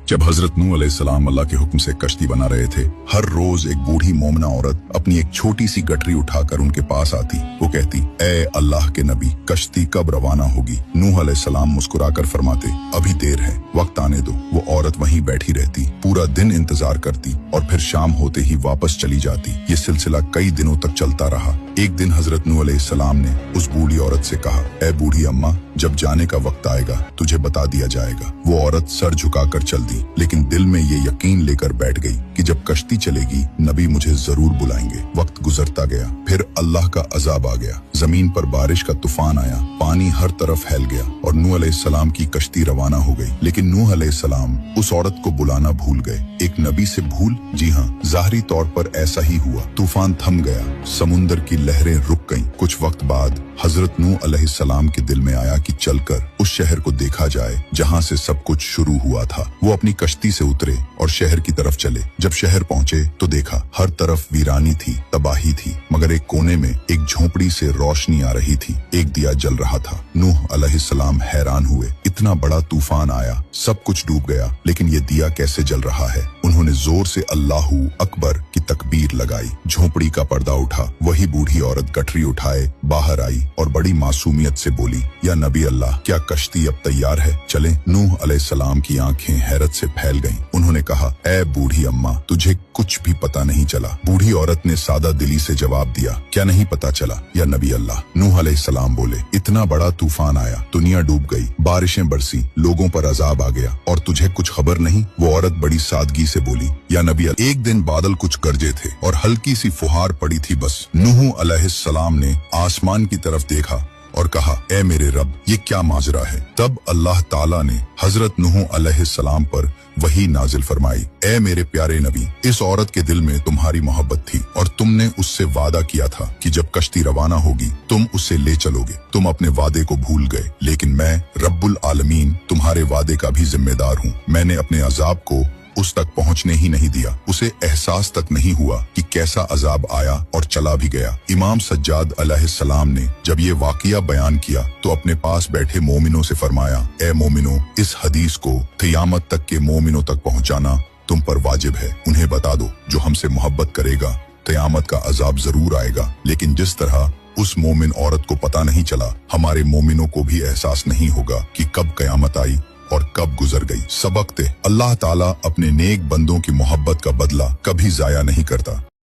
जब हजरत नूह अलैहिस्सलाम अल्लाह के हुक्म से कश्ती बना रहे थे, हर रोज एक बूढ़ी मोमिना औरत अपनी एक छोटी सी गठरी उठाकर उनके पास आती। वो कहती, ए अल्लाह के नबी, कश्ती कब रवाना होगी? नूह अलैहिस्सलाम मुस्कुराकर फरमाते, अभी देर है, वक्त आने दो। वो औरत वहीं बैठी रहती, पूरा दिन इंतजार करती और फिर शाम होते ही वापस चली जाती। ये सिलसिला कई दिनों तक चलता रहा। एक दिन हजरत नूह अलैहिस्सलाम ने उस बूढ़ी औरत से कहा, ए बूढ़ी अम्मा, जब जाने का वक्त आएगा तुझे बता दिया जाएगा। वो औरत सर झुकाकर चल दी, लेकिन दिल में ये यकीन लेकर बैठ गई कि जब कश्ती चलेगी नबी मुझे जरूर बुलाएंगे। वक्त गुजरता गया, फिर अल्लाह का अजाब आ गया। जमीन पर बारिश का तूफान आया, पानी हर तरफ फैल गया और नूह अलैहिस्सलाम की कश्ती रवाना हो गई। लेकिन नूह अलैहिस्सलाम उस औरत को बुलाना भूल गए। एक नबी से भूल? जी हाँ, ज़ाहिरी तौर पर ऐसा ही हुआ। तूफान थम गया, समुंदर की लहरें रुक गईं। कुछ वक्त बाद हजरत नूह अलैहिस्सलाम के दिल में आया कि चलकर उस शहर को देखा जाए जहाँ से सब कुछ शुरू हुआ था। वो अपनी कश्ती से उतरे और शहर की तरफ चले। जब शहर पहुंचे तो देखा हर तरफ वीरानी थी, तबाही थी, मगर एक कोने में एक झोपड़ी से रोशनी आ रही थी। एक दिया जल रहा था। नूह अलैहिस्सलाम हैरान हुए, इतना बड़ा तूफान आया, सब कुछ डूब गया, लेकिन ये दिया कैसे जल रहा है? उन्होंने जोर से अल्लाहू अकबर की तकबीर लगाई। झोपड़ी का पर्दा उठा। वही बूढ़ी औरत गठरी उठाए बाहर आई और बड़ी मासूमियत से बोली, या नबी अल्लाह, क्या कश्ती अब तैयार है? चले। नूह अलैहिस्सलाम की आंखें हैरत से फैल गईं। उन्होंने कहा, ए बूढ़ी अम्मा, तुझे कुछ भी पता नहीं चला। बूढ़ी औरत ने सादा दिली से जवाब दिया, क्या नहीं पता चला या नबी अल्लाह? नूह अलैहिस्सलाम बोले, इतना बड़ा तूफान आया, दुनिया डूब गई, बारिशें बरसी, लोगों पर अजाब आ गया और तुझे कुछ खबर नहीं? वो औरत बड़ी सादगी से बोली, या नबी अल्लाह, एक दिन बादल कुछ गरजे थे और हल्की सी फुहार पड़ी थी बस। नूह अलैहिस्सलाम ने आसमान की तरफ देखा और कहा, ए मेरे रब, ये क्या माजरा है? तब अल्लाह ताला ने हजरत नूह अलैहिस्सलाम पर वही नाजिल फरमाई, ए मेरे प्यारे नबी, इस औरत के दिल में तुम्हारी मोहब्बत थी और तुमने उससे वादा किया था कि जब कश्ती रवाना होगी तुम उसे ले चलोगे। तुम अपने वादे को भूल गए, लेकिन मैं रब्बुल आलमीन तुम्हारे वादे का भी जिम्मेदार हूँ। मैंने अपने अजाब को उस तक पहुंचने ही नहीं दिया। उसे एहसास तक नहीं हुआ कि कैसा अजाब आया और चला भी गया। इमाम सज्जाद अलैहिस्सलाम ने जब ये वाकया बयान किया तो अपने पास बैठे मोमिनों से फरमाया, ए मोमिनों, इस हदीस को क़यामत तक के मोमिनों तक पहुंचाना तुम पर वाजिब है। उन्हें बता दो, जो हमसे मोहब्बत करेगा क़यामत का अजाब जरूर आएगा, लेकिन जिस तरह उस मोमिन औरत को पता नहीं चला, हमारे मोमिनों को भी एहसास नहीं होगा कि कब क़यामत आई और कब गुजर गई। सबक थे, अल्लाह ताला अपने नेक बंदों की मोहब्बत का बदला कभी जाया नहीं करता।